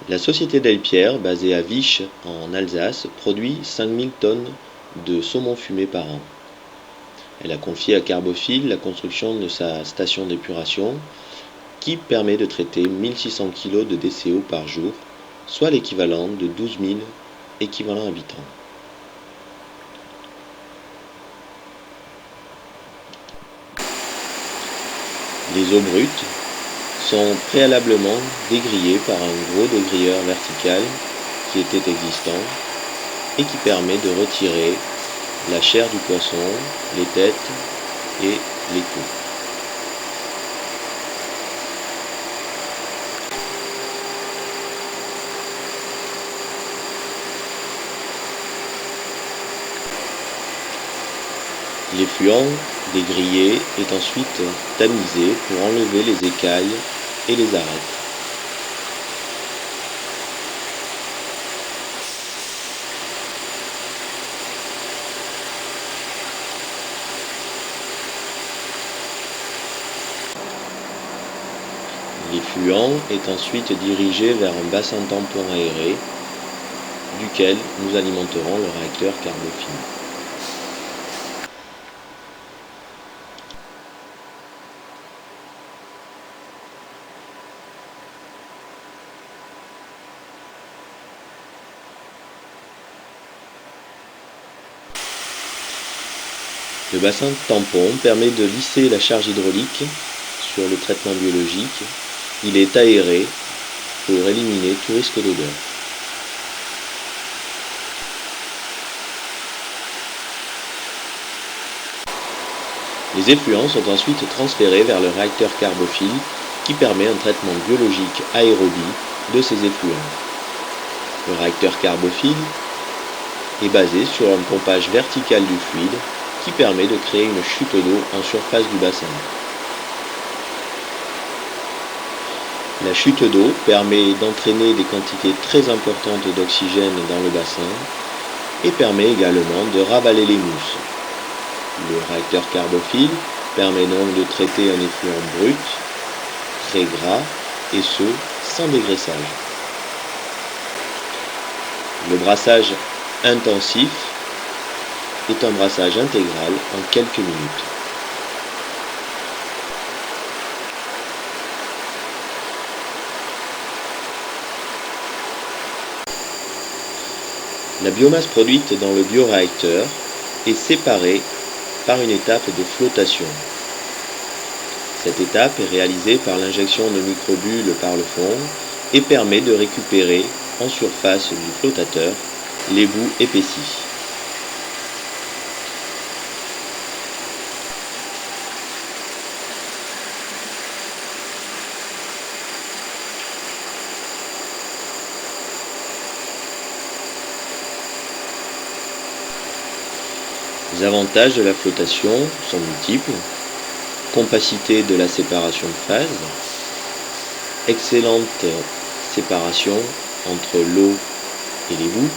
La société Delpierre, basée à Vich en Alsace, produit 5000 tonnes de saumon fumé par an. Elle a confié à Carbophile la construction de sa station d'épuration qui permet de traiter 1600 kg de DCO par jour, soit l'équivalent de 12 000 équivalents habitants. Les eaux brutes sont préalablement dégrillées par un gros dégrilleur vertical qui était existant et qui permet de retirer la chair du poisson, les têtes et les queues. L'effluent dégrillé est ensuite tamisé pour enlever les écailles et les arêtes. L'effluent est ensuite dirigé vers un bassin tampon aéré duquel nous alimenterons le réacteur Carbophile. Le bassin tampon permet de lisser la charge hydraulique sur le traitement biologique. Il est aéré pour éliminer tout risque d'odeur. Les effluents sont ensuite transférés vers le réacteur Carbophile qui permet un traitement biologique aérobie de ces effluents. Le réacteur Carbophile est basé sur un pompage vertical du fluide qui permet de créer une chute d'eau en surface du bassin. La chute d'eau permet d'entraîner des quantités très importantes d'oxygène dans le bassin et permet également de ravaler les mousses. Le réacteur Carbophile permet donc de traiter un effluent brut, très gras, et ce, sans dégraissage. Le brassage intensif est un brassage intégral en quelques minutes. La biomasse produite dans le bioréacteur est séparée par une étape de flottation. Cette étape est réalisée par l'injection de microbules par le fond et permet de récupérer en surface du flottateur les boues épaissies. Les avantages de la flottation sont multiples. Compacité de la séparation de phase, excellente séparation entre l'eau et les boues,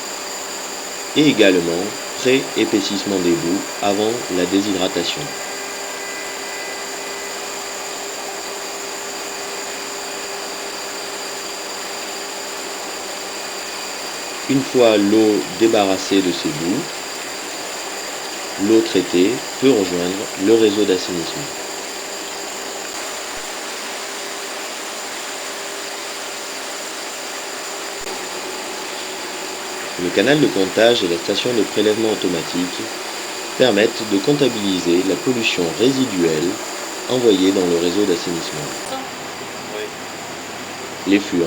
et également pré-épaississement des boues avant la déshydratation. Une fois l'eau débarrassée de ses boues, l'eau traitée peut rejoindre le réseau d'assainissement. Le canal de comptage et la station de prélèvement automatique permettent de comptabiliser la pollution résiduelle envoyée dans le réseau d'assainissement. L'effluent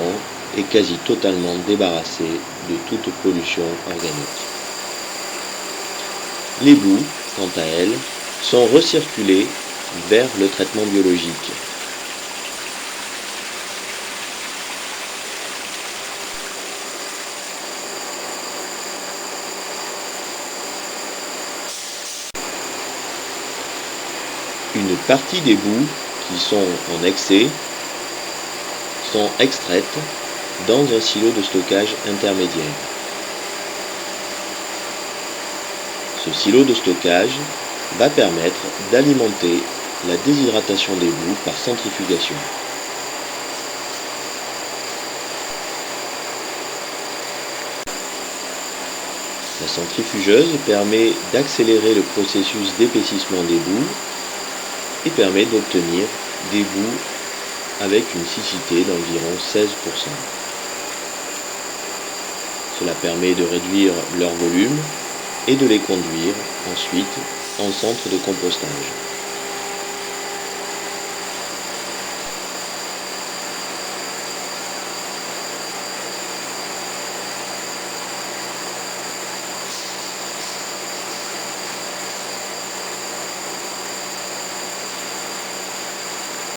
est quasi totalement débarrassé de toute pollution organique. Les boues, quant à elles, sont recirculées vers le traitement biologique. Une partie des boues qui sont en excès sont extraites dans un silo de stockage intermédiaire. Ce silo de stockage va permettre d'alimenter la déshydratation des boues par centrifugation. La centrifugeuse permet d'accélérer le processus d'épaississement des boues et permet d'obtenir des boues avec une siccité d'environ 16%. Cela permet de réduire leur volume et de les conduire ensuite en centre de compostage.